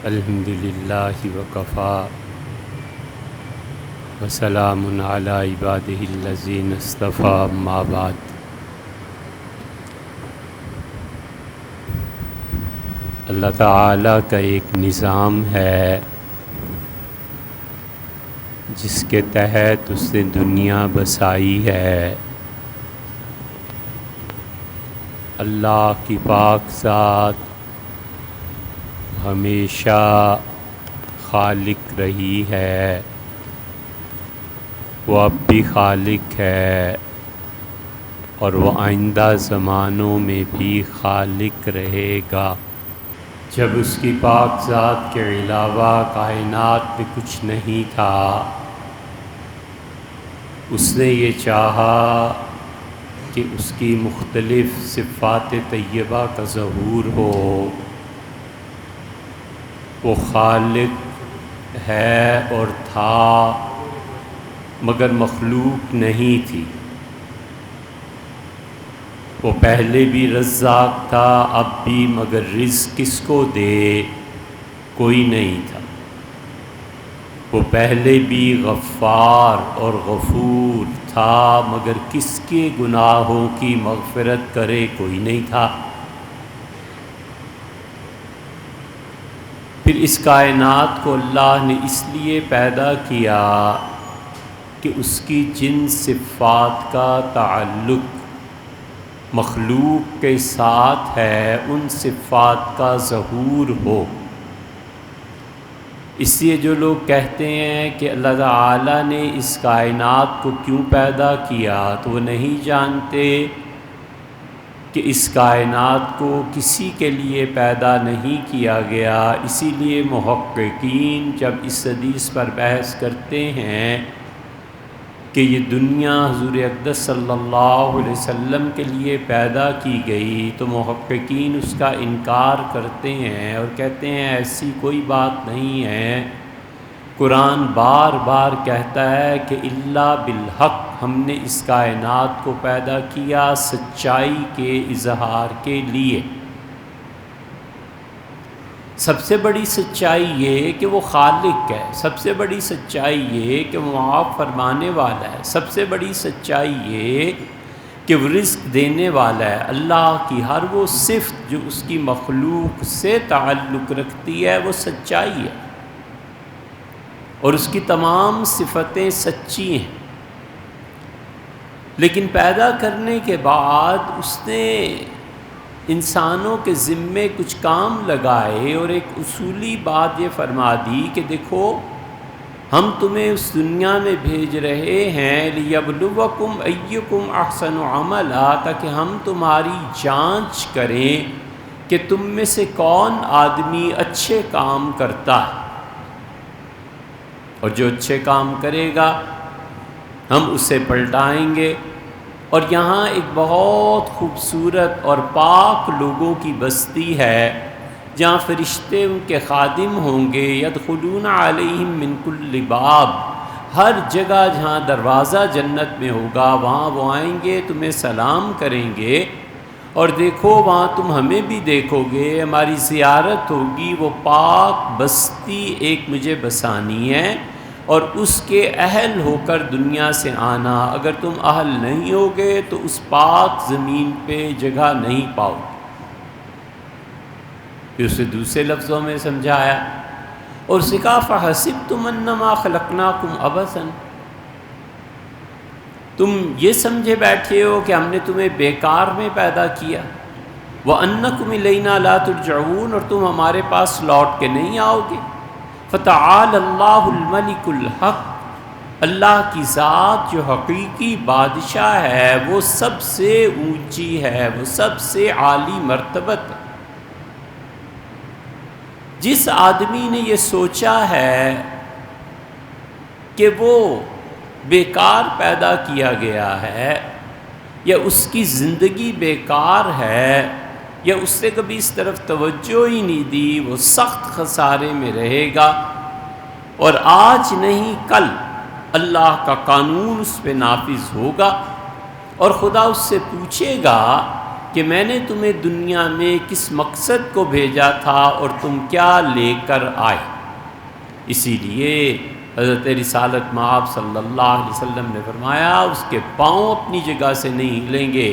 الحمد للہ وکفا وسلام علی عبادہ الذین اصطفیٰ اما بعد۔ اللہ تعالیٰ کا ایک نظام ہے جس کے تحت اس نے دنیا بسائی ہے۔ اللہ کی پاک ذات ہمیشہ خالق رہی ہے، وہ اب بھی خالق ہے اور وہ آئندہ زمانوں میں بھی خالق رہے گا۔ جب اس کی پاک ذات کے علاوہ کائنات میں کچھ نہیں تھا، اس نے یہ چاہا کہ اس کی مختلف صفات طیبہ کا ظہور ہو۔ وہ خالق ہے اور تھا مگر مخلوق نہیں تھی۔ وہ پہلے بھی رزاق تھا، اب بھی، مگر رزق کس کو دے کوئی نہیں تھا۔ وہ پہلے بھی غفار اور غفور تھا، مگر کس کے گناہوں کی مغفرت کرے کوئی نہیں تھا۔ پھر اس کائنات کو اللہ نے اس لیے پیدا کیا کہ اس کی جن صفات کا تعلق مخلوق کے ساتھ ہے ان صفات کا ظہور ہو۔ اس لیے جو لوگ کہتے ہیں کہ اللہ تعالیٰ نے اس کائنات کو کیوں پیدا کیا، تو وہ نہیں جانتے کہ اس کائنات کو کسی کے لیے پیدا نہیں کیا گیا۔ اسی لیے محققین جب اس حدیث پر بحث کرتے ہیں کہ یہ دنیا حضور اقدس صلی اللہ علیہ وسلم کے لیے پیدا کی گئی، تو محققین اس کا انکار کرتے ہیں اور کہتے ہیں ایسی کوئی بات نہیں ہے۔ قرآن بار بار کہتا ہے کہ الا بالحق، ہم نے اس کائنات کو پیدا کیا سچائی کے اظہار کے لیے۔ سب سے بڑی سچائی یہ کہ وہ خالق ہے، سب سے بڑی سچائی یہ کہ وہ معاف فرمانے والا ہے، سب سے بڑی سچائی یہ کہ وہ رزق دینے والا ہے۔ اللہ کی ہر وہ صفت جو اس کی مخلوق سے تعلق رکھتی ہے وہ سچائی ہے، اور اس کی تمام صفتیں سچی ہیں۔ لیکن پیدا کرنے کے بعد اس نے انسانوں کے ذمے کچھ کام لگائے اور ایک اصولی بات یہ فرما دی کہ دیکھو ہم تمہیں اس دنیا میں بھیج رہے ہیں لیبلوکم ایکم احسن عملا، تاکہ ہم تمہاری جانچ کریں کہ تم میں سے کون آدمی اچھے کام کرتا ہے، اور جو اچھے کام کرے گا ہم اسے پلٹائیں گے۔ اور یہاں ایک بہت خوبصورت اور پاک لوگوں کی بستی ہے جہاں فرشتے ان کے خادم ہوں گے، یدخلون علیہم من کل باب، ہر جگہ جہاں دروازہ جنت میں ہوگا وہاں وہ آئیں گے، تمہیں سلام کریں گے، اور دیکھو وہاں تم ہمیں بھی دیکھو گے، ہماری زیارت ہوگی۔ وہ پاک بستی ایک مجھے بسانی ہے اور اس کے اہل ہو کر دنیا سے آنا، اگر تم اہل نہیں ہوگے تو اس پاک زمین پہ جگہ نہیں پاؤ۔ پھر اسے دوسرے لفظوں میں سمجھایا اور کہا فَحَسِبْتُمْ أَنَّمَا خَلَقْنَاكُمْ عَبَثًا، تم یہ سمجھے بیٹھے ہو کہ ہم نے تمہیں بیکار میں پیدا کیا، وَأَنَّكُمْ إِلَيْنَا لَا تُرْجَعُونَ، اور تم ہمارے پاس لوٹ کے نہیں آؤ گے۔ فَتَعَالَى اللَّهُ الْمَلِكُ الْحَقُّ، اللہ کی ذات جو حقیقی بادشاہ ہے وہ سب سے اونچی ہے، وہ سب سے عالی مرتبت ہے۔ جس آدمی نے یہ سوچا ہے کہ وہ بیکار پیدا کیا گیا ہے، یا اس کی زندگی بیکار ہے، یا اس سے کبھی اس طرف توجہ ہی نہیں دی، وہ سخت خسارے میں رہے گا، اور آج نہیں کل اللہ کا قانون اس پہ نافذ ہوگا، اور خدا اس سے پوچھے گا کہ میں نے تمہیں دنیا میں کس مقصد کو بھیجا تھا اور تم کیا لے کر آئے۔ اسی لیے حضرت رسالت مآب صلی اللہ علیہ وسلم نے فرمایا اس کے پاؤں اپنی جگہ سے نہیں ہلیں گے،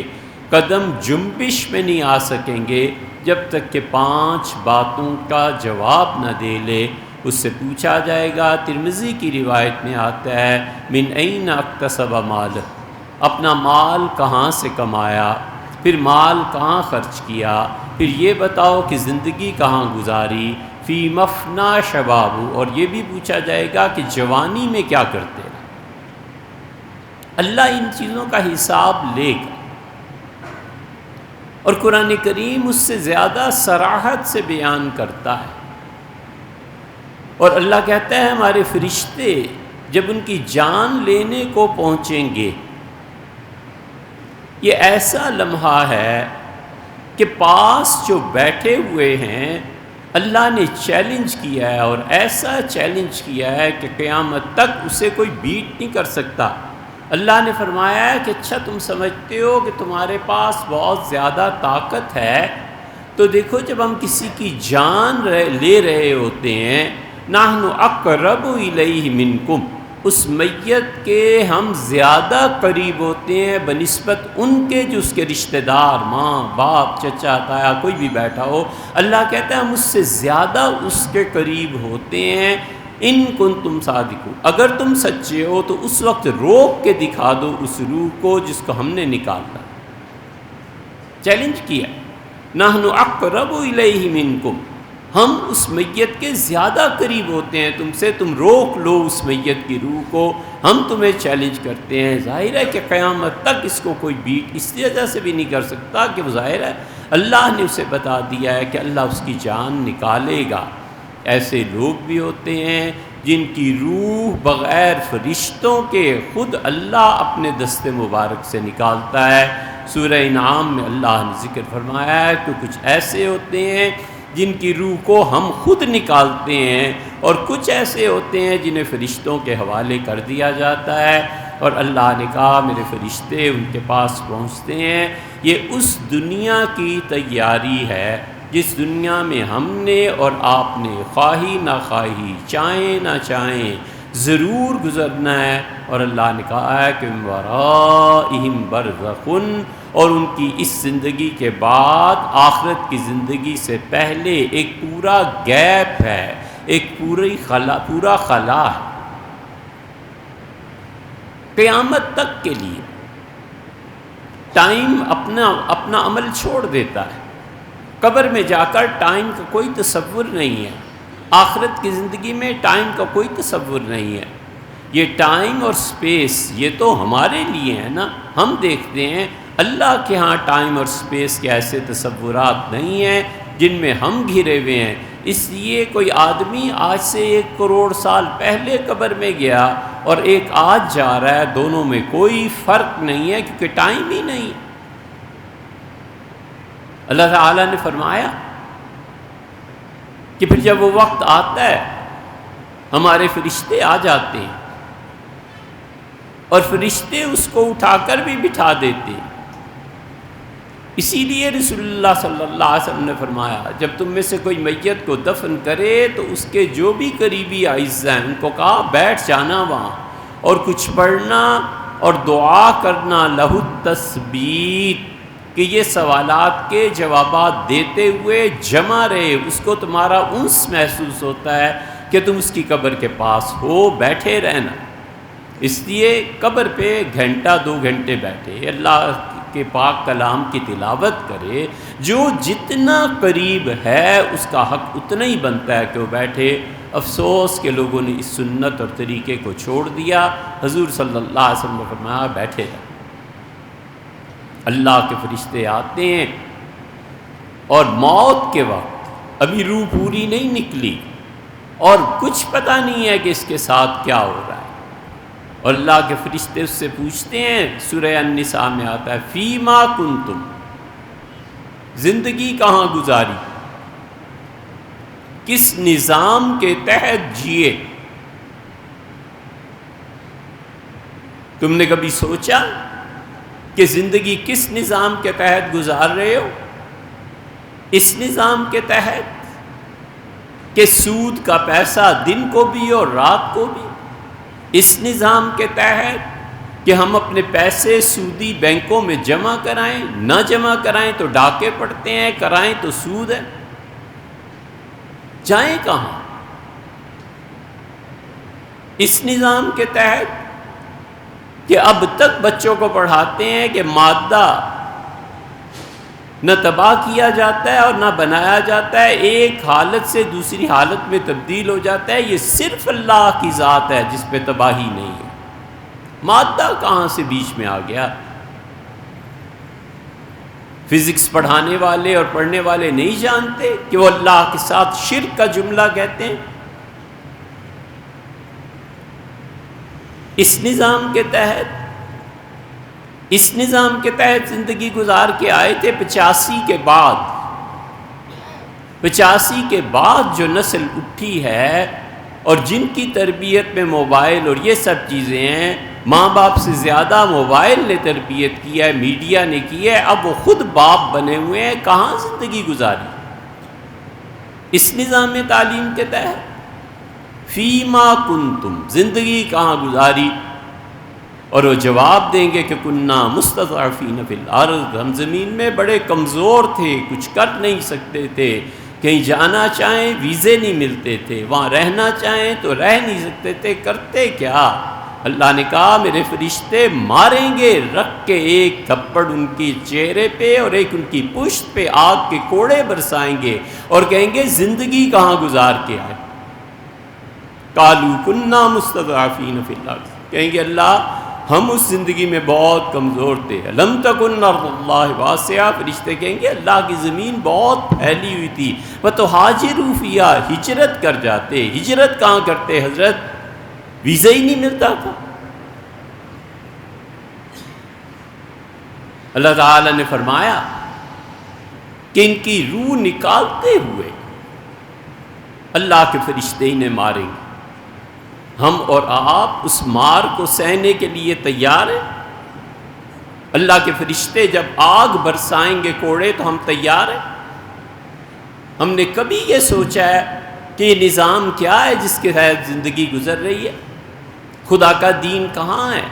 قدم جنبش میں نہیں آ سکیں گے جب تک کہ 5 باتوں کا جواب نہ دے لے۔ اس سے پوچھا جائے گا، ترمذی کی روایت میں آتا ہے، من این اکتسب مال، اپنا مال کہاں سے کمایا، پھر مال کہاں خرچ کیا، پھر یہ بتاؤ کہ زندگی کہاں گزاری، فی مفنا شباب، اور یہ بھی پوچھا جائے گا کہ جوانی میں کیا کرتے ہیں۔ اللہ ان چیزوں کا حساب لے گا، اور قرآن کریم اس سے زیادہ صراحت سے بیان کرتا ہے۔ اور اللہ کہتا ہے ہمارے فرشتے جب ان کی جان لینے کو پہنچیں گے، یہ ایسا لمحہ ہے کہ پاس جو بیٹھے ہوئے ہیں اللہ نے چیلنج کیا ہے، اور ایسا چیلنج کیا ہے کہ قیامت تک اسے کوئی بیٹ نہیں کر سکتا۔ اللہ نے فرمایا ہے کہ اچھا تم سمجھتے ہو کہ تمہارے پاس بہت زیادہ طاقت ہے، تو دیکھو جب ہم کسی کی جان لے رہے ہوتے ہیں، نحن اقرب الیہ منکم، اس میت کے ہم زیادہ قریب ہوتے ہیں بنسبت ان کے جو اس کے رشتہ دار، ماں باپ چچا تایا کوئی بھی بیٹھا ہو۔ اللہ کہتا ہے ہم اس سے زیادہ اس کے قریب ہوتے ہیں، ان کنتم صادقون، اگر تم سچے ہو تو اس وقت روک کے دکھا دو اس روح کو جس کو ہم نے نکالا۔ چیلنج کیا، نحن اقرب الیہ منکم، ہم اس میت کے زیادہ قریب ہوتے ہیں تم سے، تم روک لو اس میت کی روح کو، ہم تمہیں چیلنج کرتے ہیں۔ ظاہر ہے کہ قیامت تک اس کو کوئی بیٹ اس وجہ سے بھی نہیں کر سکتا کہ وہ ظاہر ہے اللہ نے اسے بتا دیا ہے کہ اللہ اس کی جان نکالے گا۔ ایسے لوگ بھی ہوتے ہیں جن کی روح بغیر فرشتوں کے خود اللہ اپنے دست مبارک سے نکالتا ہے۔ سورہ انعام میں اللہ نے ذکر فرمایا ہے کہ کچھ ایسے ہوتے ہیں جن کی روح کو ہم خود نکالتے ہیں، اور کچھ ایسے ہوتے ہیں جنہیں فرشتوں کے حوالے کر دیا جاتا ہے، اور اللہ نے کہا میرے فرشتے ان کے پاس پہنچتے ہیں۔ یہ اس دنیا کی تیاری ہے جس دنیا میں ہم نے اور آپ نے خواہی نہ خواہی، چاہیں نہ چاہیں ضرور گزرنا ہے۔ اور اللہ نے کہا ہے کہ من ورائہم برزخ، اور ان کی اس زندگی کے بعد آخرت کی زندگی سے پہلے ایک پورا گیپ ہے، ایک پورا خلا ہے قیامت تک کے لیے۔ ٹائم اپنا عمل چھوڑ دیتا ہے، قبر میں جا کر ٹائم کا کوئی تصور نہیں ہے، آخرت کی زندگی میں ٹائم کا کوئی تصور نہیں ہے۔ یہ ٹائم اور سپیس یہ تو ہمارے لیے ہے نا، ہم دیکھتے ہیں اللہ کے ہاں ٹائم اور سپیس کے ایسے تصورات نہیں ہیں جن میں ہم گھرے ہوئے ہیں۔ اس لیے کوئی آدمی آج سے 1 کروڑ سال پہلے قبر میں گیا اور ایک آج جا رہا ہے، دونوں میں کوئی فرق نہیں ہے کیونکہ ٹائم ہی نہیں۔ اللہ تعالیٰ نے فرمایا کہ پھر جب وہ وقت آتا ہے ہمارے فرشتے آ جاتے ہیں اور فرشتے اس کو اٹھا کر بھی بٹھا دیتے ہیں۔ اسی لیے رسول اللہ صلی اللہ علیہ وسلم نے فرمایا جب تم میں سے کوئی میت کو دفن کرے تو اس کے جو بھی قریبی اعزاء ہیں ان کو کہا بیٹھ جانا وہاں اور کچھ پڑھنا اور دعا کرنا، لہو التثبیت، کہ یہ سوالات کے جوابات دیتے ہوئے جمع رہے، اس کو تمہارا انس محسوس ہوتا ہے کہ تم اس کی قبر کے پاس ہو، بیٹھے رہنا۔ اس لیے قبر پہ 1 گھنٹہ 2 گھنٹے بیٹھے، اللہ کے پاک کلام کی تلاوت کرے، جو جتنا قریب ہے اس کا حق اتنا ہی بنتا ہے کہ وہ بیٹھے۔ افسوس کہ لوگوں نے اس سنت اور طریقے کو چھوڑ دیا۔ حضور صلی اللہ علیہ وسلم نے فرمایا بیٹھے رہے۔ اللہ کے فرشتے آتے ہیں اور موت کے وقت ابھی روح پوری نہیں نکلی اور کچھ پتہ نہیں ہے کہ اس کے ساتھ کیا ہو رہا ہے، اور اللہ کے فرشتے اس سے پوچھتے ہیں، سورہ النساء میں آتا ہے فیما کنتم، زندگی کہاں گزاری، کس نظام کے تحت جیے، تم نے کبھی سوچا کہ زندگی کس نظام کے تحت گزار رہے ہو؟ اس نظام کے تحت کہ سود کا پیسہ دن کو بھی اور رات کو بھی، اس نظام کے تحت کہ ہم اپنے پیسے سودی بینکوں میں جمع کرائیں، نہ جمع کرائیں تو ڈاکے پڑتے ہیں، کرائیں تو سود ہے، جائیں کہاں؟ اس نظام کے تحت کہ اب تک بچوں کو پڑھاتے ہیں کہ مادہ نہ تباہ کیا جاتا ہے اور نہ بنایا جاتا ہے، ایک حالت سے دوسری حالت میں تبدیل ہو جاتا ہے، یہ صرف اللہ کی ذات ہے جس پہ تباہی نہیں ہے۔ مادہ کہاں سے بیچ میں آ گیا؟ فزکس پڑھانے والے اور پڑھنے والے نہیں جانتے کہ وہ اللہ کے ساتھ شرک کا جملہ کہتے ہیں۔ اس نظام کے تحت زندگی گزار کے آئے تھے۔ 85 کے بعد جو نسل اٹھی ہے اور جن کی تربیت میں موبائل اور یہ سب چیزیں ہیں، ماں باپ سے زیادہ موبائل نے تربیت کی ہے، میڈیا نے کی ہے، اب وہ خود باپ بنے ہوئے ہیں، کہاں زندگی گزاری؟ اس نظام تعلیم کے تحت فیما کنتم، زندگی کہاں گزاری؟ اور وہ جواب دیں گے کہ کننا مستضعفین فی الارض، ہم زمین میں بڑے کمزور تھے، کچھ کر نہیں سکتے تھے، کہیں جانا چاہیں ویزے نہیں ملتے تھے، وہاں رہنا چاہیں تو رہ نہیں سکتے تھے، کرتے کیا؟ اللہ نے کہا میرے فرشتے ماریں گے، رکھ کے ایک تھپڑ ان کی چہرے پہ اور ایک ان کی پشت پہ آگ کے کوڑے برسائیں گے اور کہیں گے زندگی کہاں گزار کے آئے؟ قالوا کنا مستضعفین فی الارض، کہیں گے اللہ ہم اس زندگی میں بہت کمزور تھے۔ لم تکن ارض اللہ واسعہ، فرشتے کہیں گے اللہ کی زمین بہت پھیلی ہوئی تھی، فتہاجروا فیہا، ہجرت کر جاتے۔ ہجرت کہاں کرتے حضرت؟ ویزا ہی نہیں ملتا تھا۔ اللہ تعالی نے فرمایا کہ ان کی روح نکالتے ہوئے اللہ کے فرشتے انہیں ماریں گے۔ ہم اور آپ اس مار کو سہنے کے لیے تیار ہیں؟ اللہ کے فرشتے جب آگ برسائیں گے کوڑے تو ہم تیار ہیں؟ ہم نے کبھی یہ سوچا ہے کہ یہ نظام کیا ہے جس کے تحت زندگی گزر رہی ہے؟ خدا کا دین کہاں ہے؟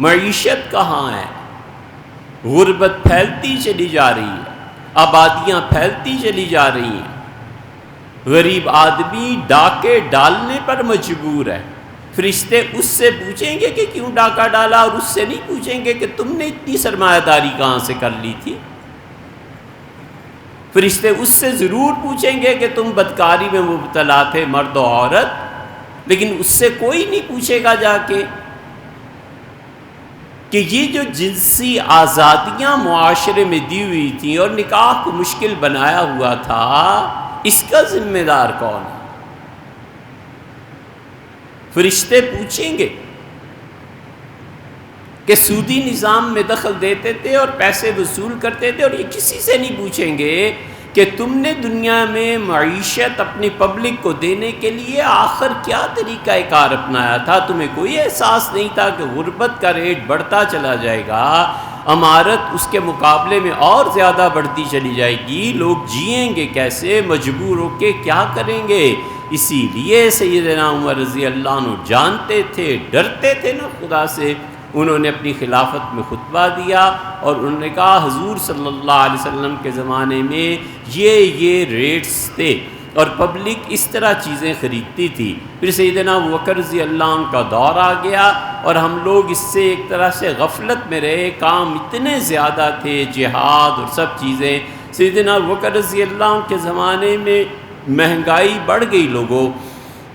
معیشت کہاں ہے؟ غربت پھیلتی چلی جا رہی ہے، آبادیاں پھیلتی چلی جا رہی ہیں، غریب آدمی ڈاکے ڈالنے پر مجبور ہے۔ فرشتے اس سے پوچھیں گے کہ کیوں ڈاکہ ڈالا، اور اس سے نہیں پوچھیں گے کہ تم نے اتنی سرمایہ داری کہاں سے کر لی تھی۔ فرشتے اس سے ضرور پوچھیں گے کہ تم بدکاری میں مبتلا تھے مرد و عورت، لیکن اس سے کوئی نہیں پوچھے گا جا کے کہ یہ جو جنسی آزادیاں معاشرے میں دی ہوئی تھیں اور نکاح کو مشکل بنایا ہوا تھا، اس کا ذمہ دار کون ہے؟ فرشتے پوچھیں گے کہ سودی نظام میں دخل دیتے تھے اور پیسے وصول کرتے تھے، اور یہ کسی سے نہیں پوچھیں گے کہ تم نے دنیا میں معیشت اپنی پبلک کو دینے کے لیے آخر کیا طریقہ کار اپنایا تھا۔ تمہیں کوئی احساس نہیں تھا کہ غربت کا ریٹ بڑھتا چلا جائے گا، امارت اس کے مقابلے میں اور زیادہ بڑھتی چلی جائے گی، لوگ جئیں گے کیسے، مجبور ہو کے کیا کریں گے؟ اسی لیے سیدنا عمر رضی اللہ عنہ جانتے تھے، ڈرتے تھے نا خدا سے، انہوں نے اپنی خلافت میں خطبہ دیا اور انہوں نے کہا حضور صلی اللہ علیہ وسلم کے زمانے میں یہ ریٹس تھے اور پبلک اس طرح چیزیں خریدتی تھی۔ پھر سیدنا ابوبکر رضی اللہ عنہ کا دور آ گیا اور ہم لوگ اس سے ایک طرح سے غفلت میں رہے، کام اتنے زیادہ تھے، جہاد اور سب چیزیں۔ سیدنا ابوبکر رضی اللہ عنہ کے زمانے میں مہنگائی بڑھ گئی لوگوں،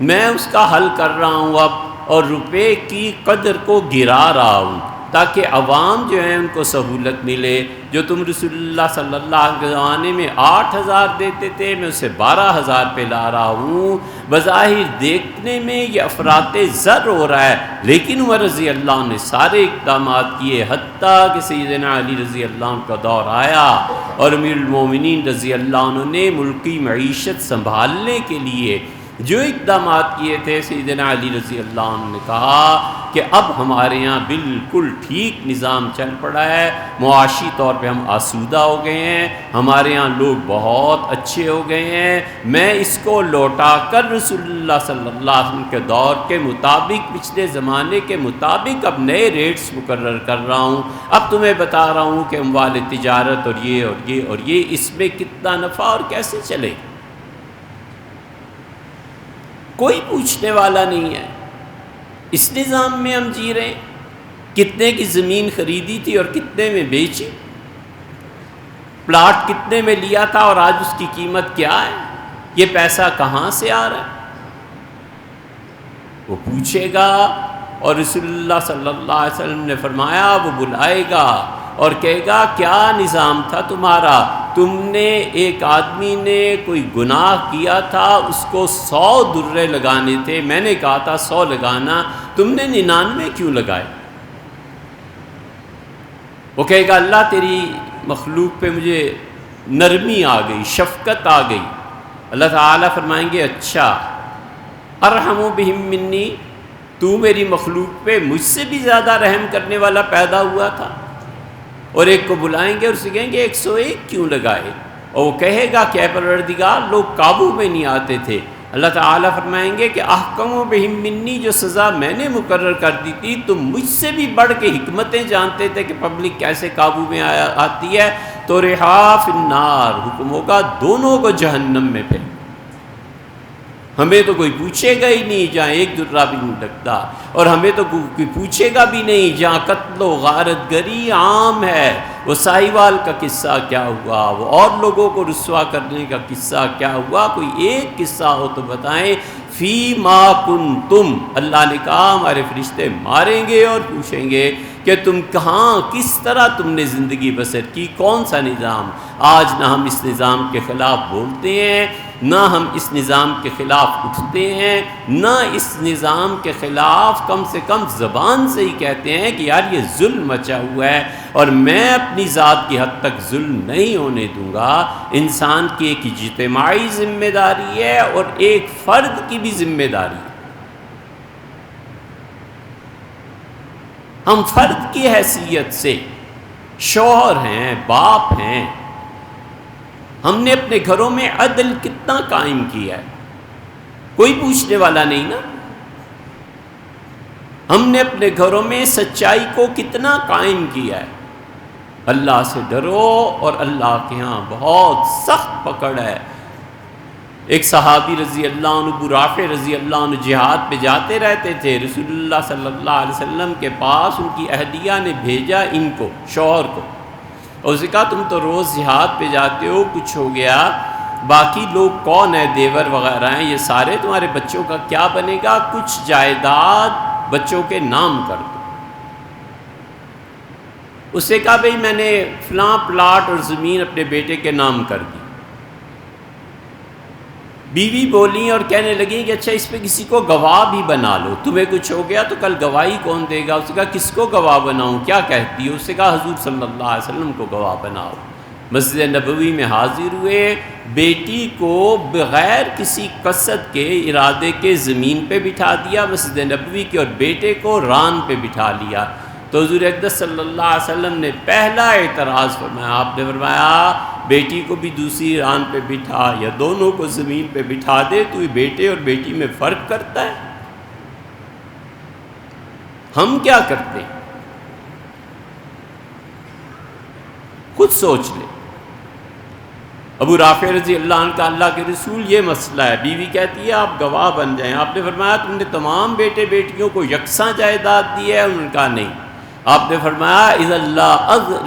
میں اس کا حل کر رہا ہوں اب، اور روپے کی قدر کو گرا رہا ہوں تاکہ عوام جو ہیں ان کو سہولت ملے۔ جو تم رسول اللہ صلی اللہ علیہ وسلم کے زمانے میں 8,000 دیتے تھے، میں اسے 12,000 پہ لا رہا ہوں۔ بظاہر دیکھنے میں یہ افراط زر ہو رہا ہے، لیکن عمر رضی اللہ عنہ نے سارے اقدامات کیے، حتیٰ کہ سیدنا علی رضی اللہ عنہ کا دور آیا اور امیر المومنین رضی اللہ عنہ نے ملکی معیشت سنبھالنے کے لیے جو اقدامات کیے تھے سیدنا علی رضی اللہ عنہ نے کہا کہ اب ہمارے یہاں بالکل ٹھیک نظام چل پڑا ہے، معاشی طور پہ ہم آسودہ ہو گئے ہیں، ہمارے یہاں لوگ بہت اچھے ہو گئے ہیں، میں اس کو لوٹا کر رسول اللہ صلی اللہ علیہ وسلم کے دور کے مطابق، پچھلے زمانے کے مطابق اب نئے ریٹس مقرر کر رہا ہوں، اب تمہیں بتا رہا ہوں کہ اموال تجارت اور یہ اور یہ اور یہ، اس میں کتنا نفع اور کیسے چلے۔ کوئی پوچھنے والا نہیں ہے، اس نظام میں ہم جی رہے ہیں۔ کتنے کی زمین خریدی تھی اور کتنے میں بیچی، پلاٹ کتنے میں لیا تھا اور آج اس کی قیمت کیا ہے، یہ پیسہ کہاں سے آ رہا ہے، وہ پوچھے گا۔ اور رسول اللہ صلی اللہ علیہ وسلم نے فرمایا وہ بلائے گا اور کہے گا کیا نظام تھا تمہارا، تم نے ایک آدمی نے کوئی گناہ کیا تھا، اس کو 100 درے لگانے تھے، میں نے کہا تھا 100 لگانا، تم نے 99 کیوں لگائے؟ وہ کہے گا اللہ تیری مخلوق پہ مجھے نرمی آ گئی، شفقت آ گئی۔ اللہ تعالیٰ فرمائیں گے اچھا، ارحم بہم منی، تو میری مخلوق پہ مجھ سے بھی زیادہ رحم کرنے والا پیدا ہوا تھا۔ اور ایک کو بلائیں گے اور اسے کہیں گے 101 کیوں لگائے، اور وہ کہے گا کہ اے پروردگار لوگ قابو میں نہیں آتے تھے۔ اللہ تعالیٰ فرمائیں گے کہ احکم بہم منی، جو سزا میں نے مقرر کر دی تھی تم مجھ سے بھی بڑھ کے حکمتیں جانتے تھے کہ پبلک کیسے قابو میں آتی ہے، تو رہا فی النار، حکم ہوگا دونوں کو جہنم میں پھینک۔ ہمیں تو کوئی پوچھے گا ہی نہیں جہاں ایک درہ بھی نہیں لگتا، اور ہمیں تو کوئی پوچھے گا بھی نہیں جہاں قتل و غارت گری عام ہے۔ وہ ساہیوال کا قصہ کیا ہوا، وہ اور لوگوں کو رسوا کرنے کا قصہ کیا ہوا، کوئی ایک قصہ ہو تو بتائیں۔ فی ما کنتم، اللہ نے کہا ہمارے فرشتے ماریں گے اور پوچھیں گے کہ تم کہاں، کس طرح تم نے زندگی بسر کی، کون سا نظام۔ آج نہ ہم اس نظام کے خلاف بولتے ہیں، نہ ہم اس نظام کے خلاف اٹھتے ہیں، نہ اس نظام کے خلاف کم سے کم زبان سے ہی کہتے ہیں کہ یار یہ ظلم مچا ہوا ہے اور میں اپنی ذات کی حد تک ظلم نہیں ہونے دوں گا۔ انسان کی ایک اجتماعی ذمہ داری ہے اور ایک فرد کی بھی ذمہ داری ہے۔ ہم فرد کی حیثیت سے شوہر ہیں، باپ ہیں، ہم نے اپنے گھروں میں عدل کتنا قائم کیا ہے، کوئی پوچھنے والا نہیں نا۔ ہم نے اپنے گھروں میں سچائی کو کتنا قائم کیا ہے۔ اللہ سے ڈرو اور اللہ کے ہاں بہت سخت پکڑ ہے۔ ایک صحابی رضی اللہ عنہ، ابو رافع رضی اللہ عنہ جہاد پہ جاتے رہتے تھے، رسول اللہ صلی اللہ علیہ وسلم کے پاس ان کی اہلیہ نے بھیجا ان کو، شوہر کو، اور اسے کہا تم تو روز جہاد پہ جاتے ہو، کچھ ہو گیا، باقی لوگ کون ہیں، دیور وغیرہ ہیں، یہ سارے تمہارے بچوں کا کیا بنے گا، کچھ جائیداد بچوں کے نام کر دو۔ اسے کہا بھئی میں نے فلاں پلاٹ اور زمین اپنے بیٹے کے نام کر دی۔ بیوی بولی اور کہنے لگی کہ اچھا اس پہ کسی کو گواہ بھی بنا لو، تمہیں کچھ ہو گیا تو کل گواہی کون دے گا؟ اسے کہا کس کو گواہ بناؤں، کیا کہتی ہے؟ اسے کہا حضور صلی اللہ علیہ وسلم کو گواہ بناؤ۔ مسجد نبوی میں حاضر ہوئے، بیٹی کو بغیر کسی قصد کے، ارادے کے زمین پہ بٹھا دیا مسجد نبوی کی، اور بیٹے کو ران پہ بٹھا لیا۔ تو حضور اقدس صلی اللہ علیہ وسلم نے پہلا اعتراض فرمایا، آپ نے فرمایا بیٹی کو بھی دوسری ران پہ بٹھا یا دونوں کو زمین پہ بٹھا دے، تو یہ بیٹے اور بیٹی میں فرق کرتا ہے؟ ہم کیا کرتے ہیں؟ خود سوچ لے۔ ابو رافع رضی اللہ عنہ کا اللہ کے رسول یہ مسئلہ ہے، بیوی کہتی ہے آپ گواہ بن جائیں۔ آپ نے فرمایا تم نے تمام بیٹے بیٹیوں کو یکساں جائیداد دی ہے؟ انہوں نے کہا نہیں۔ آپ نے فرمایا اذا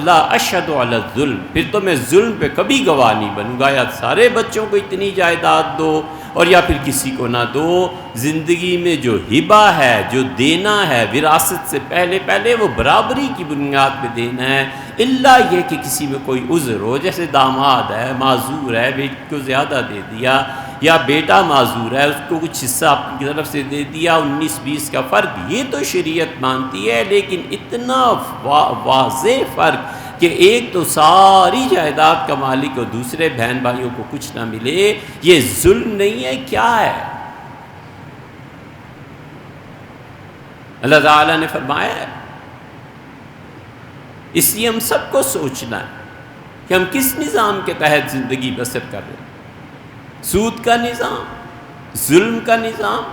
لا اشہد علی الظلم، پھر تو میں ظلم پہ کبھی گواہ نہیں بنوں گا، یا سارے بچوں کو اتنی جائیداد دو اور یا پھر کسی کو نہ دو۔ زندگی میں جو ہبہ ہے، جو دینا ہے وراثت سے پہلے وہ برابری کی بنیاد پہ دینا ہے، الا یہ کہ کسی میں کوئی عذر ہو، جیسے داماد ہے معذور ہے، بیٹی کو زیادہ دے دیا، یا بیٹا معذور ہے اس کو کچھ حصہ اپنی طرف سے دے دیا، 19-20 کا فرق، یہ تو شریعت مانتی ہے، لیکن اتنا واضح فرق کہ ایک تو ساری جائیداد کا مالک اور دوسرے بہن بھائیوں کو کچھ نہ ملے، یہ ظلم نہیں ہے، کیا ہے؟ اللہ تعالیٰ نے فرمایا ہے۔ اس لیے ہم سب کو سوچنا ہے کہ ہم کس نظام کے تحت زندگی بسر کر رہے ہیں۔ سود کا نظام، ظلم کا نظام،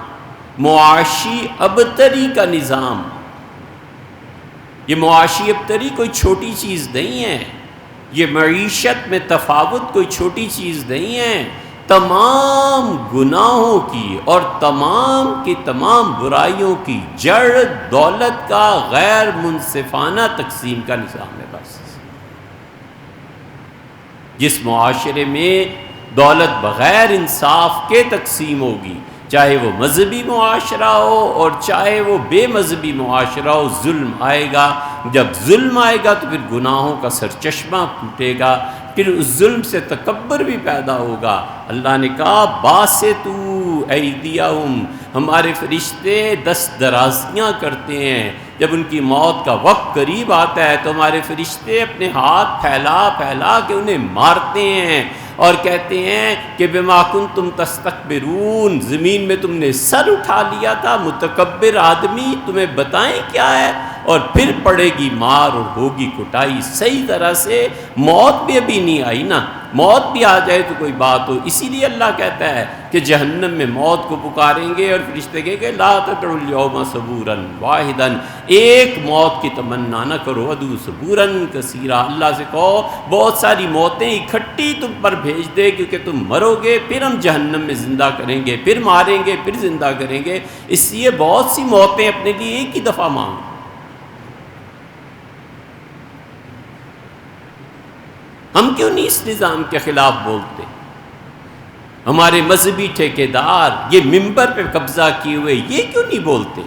معاشی ابتری کا نظام۔ یہ معاشی ابتری کوئی چھوٹی چیز نہیں ہے، یہ معیشت میں تفاوت کوئی چھوٹی چیز نہیں ہے۔ تمام گناہوں کی اور تمام کی تمام برائیوں کی جڑ دولت کا غیر منصفانہ تقسیم کا نظام ہے۔ بس جس معاشرے میں دولت بغیر انصاف کے تقسیم ہوگی، چاہے وہ مذہبی معاشرہ ہو اور چاہے وہ بے مذہبی معاشرہ ہو، ظلم آئے گا۔ جب ظلم آئے گا تو پھر گناہوں کا سرچشمہ پھوٹے گا، پھر اس ظلم سے تکبر بھی پیدا ہوگا۔ اللہ نے کہا باسطو ایدیہم، ہمارے فرشتے دست درازیاں کرتے ہیں۔ جب ان کی موت کا وقت قریب آتا ہے تو ہمارے فرشتے اپنے ہاتھ پھیلا پھیلا کے انہیں مارتے ہیں اور کہتے ہیں کہ بما کنتم تستکبرون، زمین میں تم نے سر اٹھا لیا تھا، متکبر آدمی، تمہیں بتائیں کیا ہے؟ اور پھر پڑے گی مار اور ہوگی کٹائی۔ صحیح طرح سے موت بھی ابھی نہیں آئی نا، موت بھی آ جائے تو کوئی بات ہو۔ اسی لیے اللہ کہتا ہے کہ جہنم میں موت کو پکاریں گے اور فرشتے کہیں گے لا تدعوا اليوم ثبورا واحدا، ایک موت کی تمنا نہ کرو، ادعوا ثبورا کثیرا، اللہ سے کہو بہت ساری موتیں اکٹھی تم پر بھیج دے، کیونکہ تم مرو گے پھر ہم جہنم میں زندہ کریں گے، پھر ماریں گے پھر زندہ کریں گے۔ اس لیے بہت سی موتیں اپنے لیے ایک ہی دفعہ مانگو۔ ہم کیوں نہیں اس نظام کے خلاف بولتے؟ ہمارے مذہبی ٹھیکیدار یہ ممبر پہ قبضہ کیے ہوئے یہ کیوں نہیں بولتے؟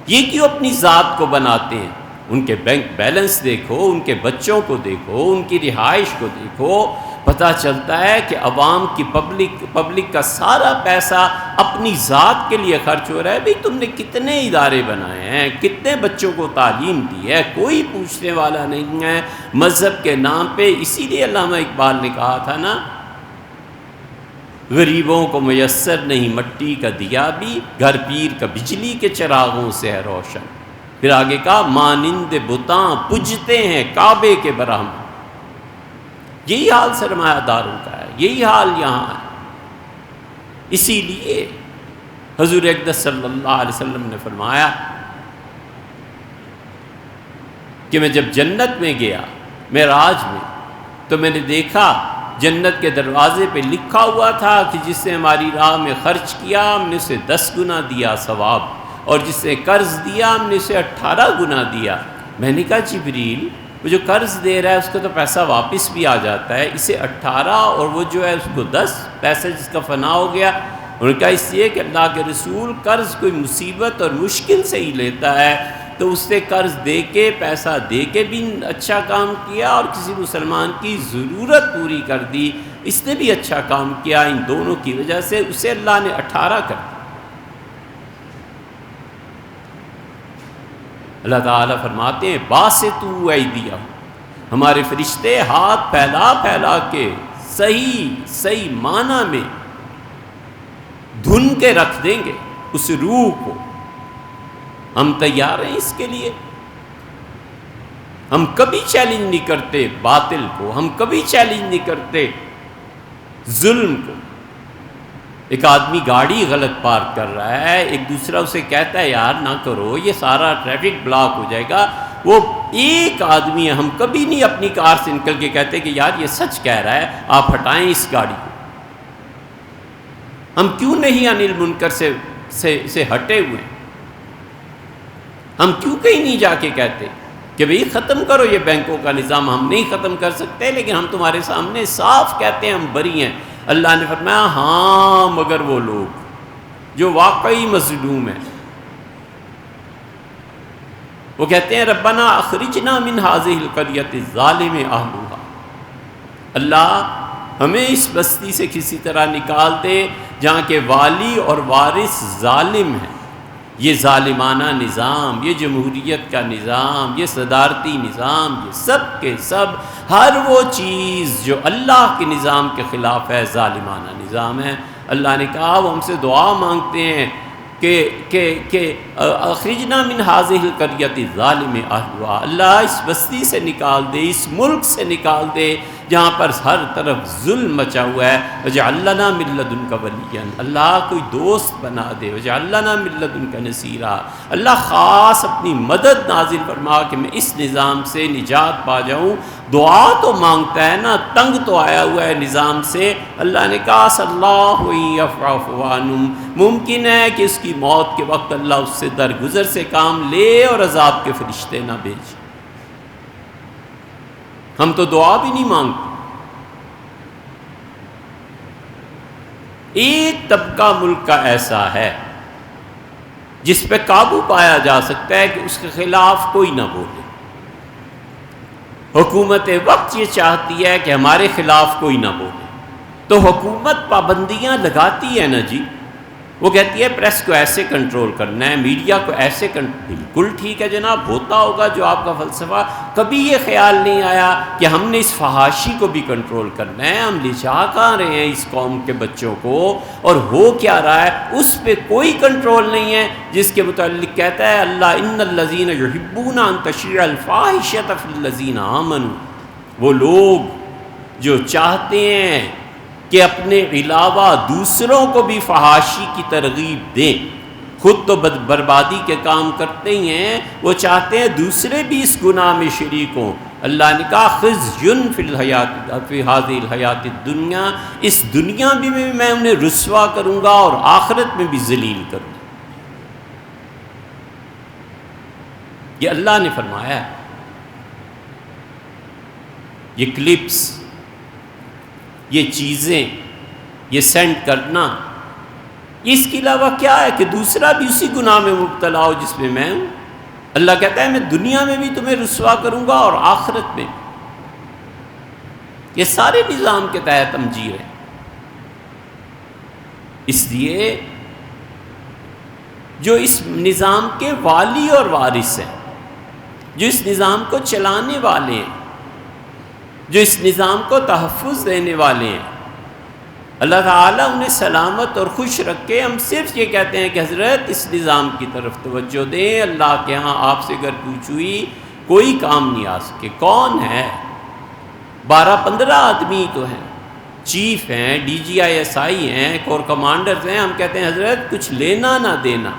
یہ کیوں اپنی ذات کو بناتے ہیں؟ ان کے بینک بیلنس دیکھو، ان کے بچوں کو دیکھو، ان کی رہائش کو دیکھو، پتہ چلتا ہے کہ عوام کی پبلک کا سارا پیسہ اپنی ذات کے لیے خرچ ہو رہا ہے۔ بھئی تم نے کتنے ادارے بنائے ہیں، کتنے بچوں کو تعلیم دی ہے، کوئی پوچھنے والا نہیں ہے مذہب کے نام پہ۔ اسی لیے علامہ اقبال نے کہا تھا نا، غریبوں کو میسر نہیں مٹی کا دیا بھی، گھر پیر کا بجلی کے چراغوں سے ہے روشن۔ پھر آگے کہا مانند بتاں پجتے ہیں کعبے کے برہم۔ یہی حال سرمایہ داروں کا ہے، یہی حال یہاں ہے۔ اسی لیے حضور اقدس صلی اللہ علیہ وسلم نے فرمایا کہ میں جب جنت میں گیا معراج میں تو میں نے دیکھا جنت کے دروازے پہ لکھا ہوا تھا کہ جس نے ہماری راہ میں خرچ کیا ہم نے اسے 10 گنا دیا ثواب، اور جس نے قرض دیا ہم نے اسے 18 گنا دیا۔ میں نے کہا جبریل وہ جو قرض دے رہا ہے اس کا تو پیسہ واپس بھی آ جاتا ہے، اسے 18 اور وہ جو ہے اس کو 10 پیسہ جس کا فنا ہو گیا۔ انہوں نے کہا اس لیے کہ اللہ کے رسول قرض کوئی مصیبت اور مشکل سے ہی لیتا ہے، تو اس نے قرض دے کے پیسہ دے کے بھی اچھا کام کیا اور کسی مسلمان کی ضرورت پوری کر دی، اس نے بھی اچھا کام کیا۔ ان دونوں کی وجہ سے اسے اللہ نے 18 کر دیا۔ اللہ تعالیٰ فرماتے ہیں باسطو ایدیہم، ہمارے فرشتے ہاتھ پھیلا پھیلا کے صحیح معنی میں دھن کے رکھ دیں گے اس روح کو۔ ہم تیار ہیں اس کے لیے، ہم کبھی چیلنج نہیں کرتے باطل کو، ہم کبھی چیلنج نہیں کرتے ظلم کو۔ ایک آدمی گاڑی غلط پارک کر رہا ہے، ایک دوسرا اسے کہتا ہے یار نہ کرو یہ سارا ٹریفک بلاک ہو جائے گا، وہ ایک آدمی ہے، ہم کبھی نہیں اپنی کار سے نکل کے کہتے کہ یار یہ سچ کہہ رہا ہے آپ ہٹائیں اس گاڑی کو۔ ہم کیوں نہیں انل منکر سے ہٹے ہوئے؟ ہم کیوں کہیں نہیں جا کے کہتے کہ بھئی ختم کرو یہ بینکوں کا نظام؟ ہم نہیں ختم کر سکتے لیکن ہم تمہارے سامنے صاف کہتے ہیں ہم بری ہیں۔ اللہ نے فرمایا ہاں مگر وہ لوگ جو واقعی مظلوم ہیں، وہ کہتے ہیں ربنا اخرجنا من هذه القرية الظالم اهلها، اللہ ہمیں اس بستی سے کسی طرح نکال دے جہاں کے والی اور وارث ظالم ہیں۔ یہ ظالمانہ نظام، یہ جمہوریت کا نظام، یہ صدارتی نظام، یہ سب کے سب ہر وہ چیز جو اللہ کے نظام کے خلاف ہے ظالمانہ نظام ہے۔ اللہ نے کہا وہ ہم سے دعا مانگتے ہیں کہ اخرجنا من هذه القرية الظالم اهلها، اللہ اس بستی سے نکال دے، اس ملک سے نکال دے جہاں پر ہر طرف ظلم مچا ہوا ہے، وجعل لنا من لدنک ولیا، اللہ کوئی دوست بنا دے، وجعل لنا من لدنک نصیرا، اللہ خاص اپنی مدد نازل فرما کہ میں اس نظام سے نجات پا جاؤں۔ دعا تو مانگتا ہے نا، تنگ تو آیا ہوا ہے نظام سے۔ اللہ نے کہا صلی اللہ یفعف عنہم، ممکن ہے کہ اس کی موت کے وقت اللہ اس سے درگزر سے کام لے اور عذاب کے فرشتے نہ بھیجے۔ ہم تو دعا بھی نہیں مانگتے۔ ایک طبقہ ملک کا ایسا ہے جس پہ قابو پایا جا سکتا ہے کہ اس کے خلاف کوئی نہ بولے۔ حکومت وقت یہ چاہتی ہے کہ ہمارے خلاف کوئی نہ بولے، تو حکومت پابندیاں لگاتی ہے نا جی، وہ کہتی ہے پریس کو ایسے کنٹرول کرنا ہے، میڈیا کو ایسے بالکل ٹھیک ہے جناب، ہوتا ہوگا جو آپ کا فلسفہ۔ کبھی یہ خیال نہیں آیا کہ ہم نے اس فحاشی کو بھی کنٹرول کرنا ہے، ہم لے جا کہاں رہے ہیں اس قوم کے بچوں کو، اور ہو کیا رہا ہے اس پہ کوئی کنٹرول نہیں ہے، جس کے متعلق کہتا ہے اللہ ان الذین یحبون ان تشیع الفاحشۃ فی الذین آمنوا، وہ لوگ جو چاہتے ہیں کہ اپنے علاوہ دوسروں کو بھی فحاشی کی ترغیب دیں، خود تو بربادی کے کام کرتے ہی ہیں، وہ چاہتے ہیں دوسرے بھی اس گناہ میں شریک ہوں۔ اللہ نے کہا خزی فی ہذہ الحیات الدنیا، اس دنیا بھی میں انہیں رسوا کروں گا اور آخرت میں بھی ذلیل کروں گا۔ یہ اللہ نے فرمایا ہے۔ یہ کلپس، یہ چیزیں، یہ سینڈ کرنا، اس کے علاوہ کیا ہے کہ دوسرا بھی اسی گناہ میں مبتلا ہو جس میں میں ہوں۔ اللہ کہتا ہے میں دنیا میں بھی تمہیں رسوا کروں گا اور آخرت میں۔ یہ سارے نظام کے تحت امجیر ہے۔ اس لیے جو اس نظام کے والی اور وارث ہیں، جو اس نظام کو چلانے والے ہیں، جو اس نظام کو تحفظ دینے والے ہیں، اللہ تعالیٰ انہیں سلامت اور خوش رکھے۔ ہم صرف یہ کہتے ہیں کہ حضرت اس نظام کی طرف توجہ دیں، اللہ کے ہاں آپ سے اگر پوچھوئی کوئی کام نہیں آ سکے۔ کون ہے؟ 12-15 آدمی تو ہیں، چیف ہیں، DGISI ہیں، کور کمانڈرز ہیں۔ ہم کہتے ہیں حضرت کچھ لینا نہ دینا،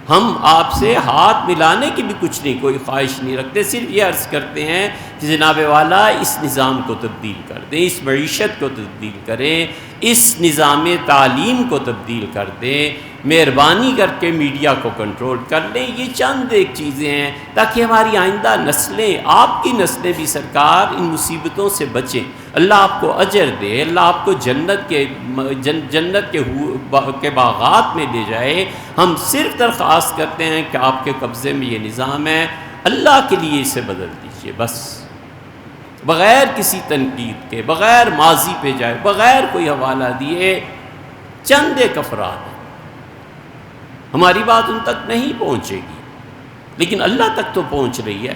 ہم آپ سے ہاتھ ملانے کی بھی کچھ نہیں، کوئی خواہش نہیں رکھتے، صرف یہ عرض کرتے ہیں کہ جناب والا اس نظام کو تبدیل کر دیں، اس معیشت کو تبدیل کریں، اس نظام تعلیم کو تبدیل کر دیں، مہربانی کر کے میڈیا کو کنٹرول کر لیں۔ یہ چند ایک چیزیں ہیں تاکہ ہماری آئندہ نسلیں، آپ کی نسلیں بھی سرکار ان مصیبتوں سے بچیں۔ اللہ آپ کو اجر دے، اللہ آپ کو جنت کے باغات میں لے جائے۔ ہم صرف درخواست کرتے ہیں کہ آپ کے قبضے میں یہ نظام ہے، اللہ کے لیے اسے بدل دیجیے، بس بغیر کسی تنقید کے، بغیر ماضی پہ جائے، بغیر کوئی حوالہ دیے۔ چند ایک افراد ہیں، ہماری بات ان تک نہیں پہنچے گی لیکن اللہ تک تو پہنچ رہی ہے۔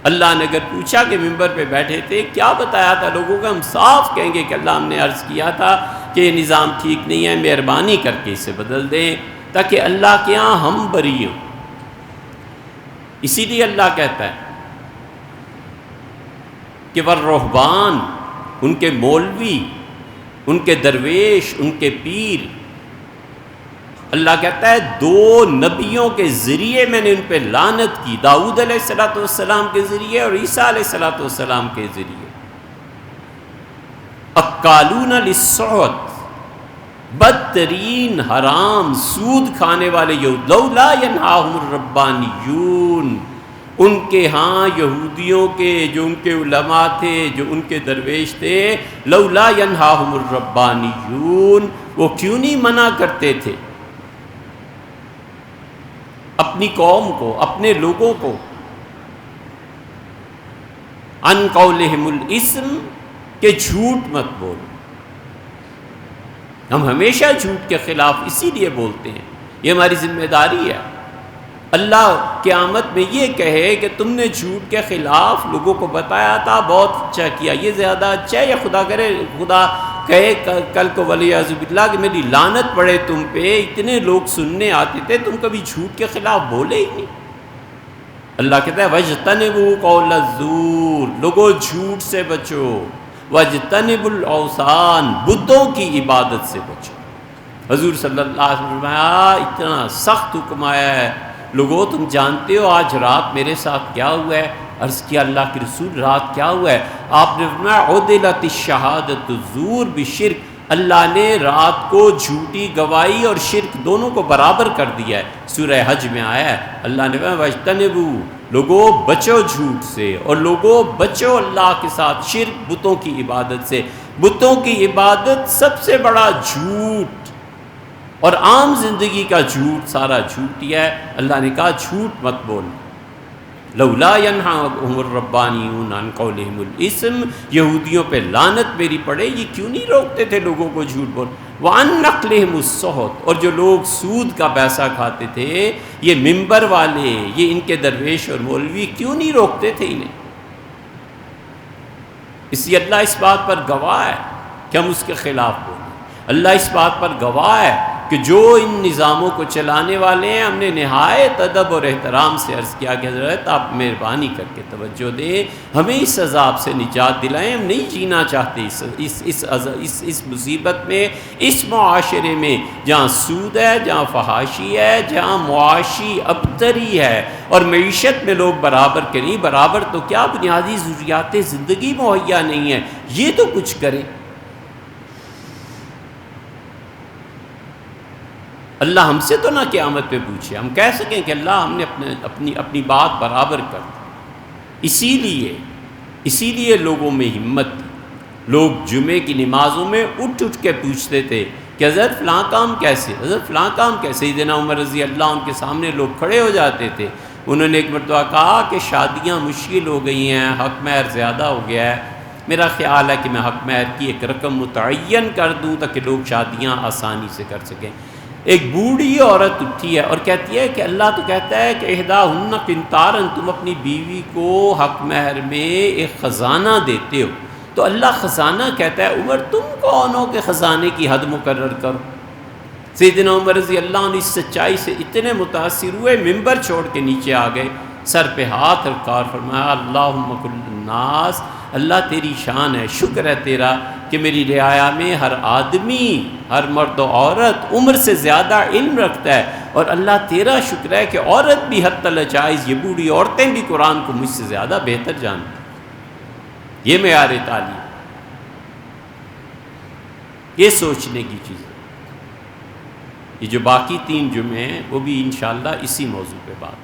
اللہ نے اگر پوچھا کہ ممبر پہ بیٹھے تھے کیا بتایا تھا لوگوں کو، ہم صاف کہیں گے کہ اللہ ہم نے عرض کیا تھا کہ یہ نظام ٹھیک نہیں ہے، مہربانی کر کے اسے بدل دیں تاکہ اللہ کے ہاں ہم بری ہوں۔ اسی لیے اللہ کہتا ہے کہ والرہبان، ان کے مولوی، ان کے درویش، ان کے پیر، اللہ کہتا ہے 2 نبیوں کے ذریعے میں نے ان پہ لعنت کی، داؤد علیہ السلام کے ذریعے اور عیسیٰ علیہ السلام کے ذریعے۔ اکالون للسحت، بدترین حرام سود کھانے والے یہود، لولا ینہاہم الربانیون، ان کے ہاں یہودیوں کے جو ان کے علماء تھے، جو ان کے درویش تھے، لولا ینہاہم الربانیون، وہ کیوں نہیں منع کرتے تھے اپنی قوم کو، اپنے لوگوں کو، عن قولہم الاسم، کہ جھوٹ مت بولو۔ ہم ہمیشہ جھوٹ کے خلاف اسی لیے بولتے ہیں، یہ ہماری ذمہ داری ہے۔ اللہ قیامت میں یہ کہے کہ تم نے جھوٹ کے خلاف لوگوں کو بتایا تھا، بہت اچھا کیا، یہ زیادہ اچھا ہے، یا خدا کرے خدا کل کو ولیعذ باللہ کہ میری لعنت پڑے تم پہ، اتنے لوگ سننے آتے تھے، تم کبھی جھوٹ کے خلاف بولے ہی نہیں۔ اللہ کہتا ہے وَاجْتَنِبُوا قَوْلَ الزُّورِ، لوگوں جھوٹ سے بچو، وَاجْتَنِبُوا الْأَوْثَانِ، بتوں کی عبادت سے بچو۔ حضور صلی اللہ علیہ وسلم فرمایا اتنا سخت حکم آیا ہے، لوگوں تم جانتے ہو آج رات میرے ساتھ کیا ہوا ہے؟ عرض کیا اللہ کے رسول رات کیا ہوا ہے؟ آپ نے فرمایا عُدِلَتِ الشَّهَادَةُ الزُّورِ بِالشِّرْكِ، اللہ نے رات کو جھوٹی گواہی اور شرک دونوں کو برابر کر دیا ہے۔ سورہ حج میں آیا ہے، اللہ نے فرمایا وَاجْتَنِبُوا، لوگوں بچو جھوٹ سے، اور لوگوں بچو اللہ کے ساتھ شرک، بتوں کی عبادت سے۔ بتوں کی عبادت سب سے بڑا جھوٹ، اور عام زندگی کا جھوٹ سارا جھوٹ ہی ہے۔ اللہ نے کہا جھوٹ مت بول، لولا ینہاہم الربانیون عن قولہم الاسم، یہودیوں پہ لعنت میری پڑے، یہ کیوں نہیں روکتے تھے لوگوں کو جھوٹ بول، وعن نقلہم السحت، اور جو لوگ سود کا پیسہ کھاتے تھے، یہ ممبر والے، یہ ان کے درویش اور مولوی کیوں نہیں روکتے تھے انہیں؟ اس لیے اللہ اس بات پر گواہ ہے کہ ہم اس کے خلاف بولیں۔ اللہ اس بات پر گواہ ہے کہ جو ان نظاموں کو چلانے والے ہیں، ہم نے نہایت ادب اور احترام سے عرض کیا کہ حضرت آپ مہربانی کر کے توجہ دیں، ہمیں اس عذاب سے نجات دلائیں، ہم نہیں جینا چاہتے اس مصیبت میں، اس معاشرے میں جہاں سود ہے، جہاں فحاشی ہے، جہاں معاشی ابتری ہے، اور معیشت میں لوگ برابر کے نہیں، برابر تو کیا بنیادی ضروریات زندگی مہیا نہیں ہے، یہ تو کچھ کریں۔ اللہ ہم سے تو نہ قیامت پہ پوچھے، ہم کہہ سکیں کہ اللہ ہم نے اپنی بات برابر کر دی۔ اسی لیے لوگوں میں ہمت تھی، لوگ جمعے کی نمازوں میں اٹھ کے پوچھتے تھے کہ حضرت فلاں کام کیسے، حضرت فلاں کام کیسے۔ سیدنا عمر رضی اللہ عنہ کے سامنے لوگ کھڑے ہو جاتے تھے، انہوں نے ایک مرتبہ کہا کہ شادیاں مشکل ہو گئی ہیں، حق مہر زیادہ ہو گیا ہے، میرا خیال ہے کہ میں حق مہر کی ایک رقم متعین کر دوں تاکہ لوگ شادیاں آسانی سے کر سکیں۔ ایک بوڑھی عورت اٹھی ہے اور کہتی ہے کہ اللہ تو کہتا ہے کہ احداہن قنطارن، تم اپنی بیوی کو حق مہر میں ایک خزانہ دیتے ہو، تو اللہ خزانہ کہتا ہے، عمر تم کون ہو کہ خزانے کی حد مقرر کرو؟ سیدنا عمر رضی اللہ عنہ اس سچائی سے اتنے متاثر ہوئے، ممبر چھوڑ کے نیچے آ گئے، سر پہ ہاتھ رکھا اور فرمایا اللہم کل الناس، اللہ تیری شان ہے، شکر ہے تیرا کہ میری رعایا میں ہر آدمی، ہر مرد و عورت عمر سے زیادہ علم رکھتا ہے، اور اللہ تیرا شکر ہے کہ عورت بھی حتی الجائز، یہ بوڑھی عورتیں بھی قرآن کو مجھ سے زیادہ بہتر جانتی۔ یہ معیار تعلیم، یہ سوچنے کی چیز ہے۔ یہ جو باقی 3 جمعے ہیں وہ بھی انشاءاللہ اسی موضوع پہ بات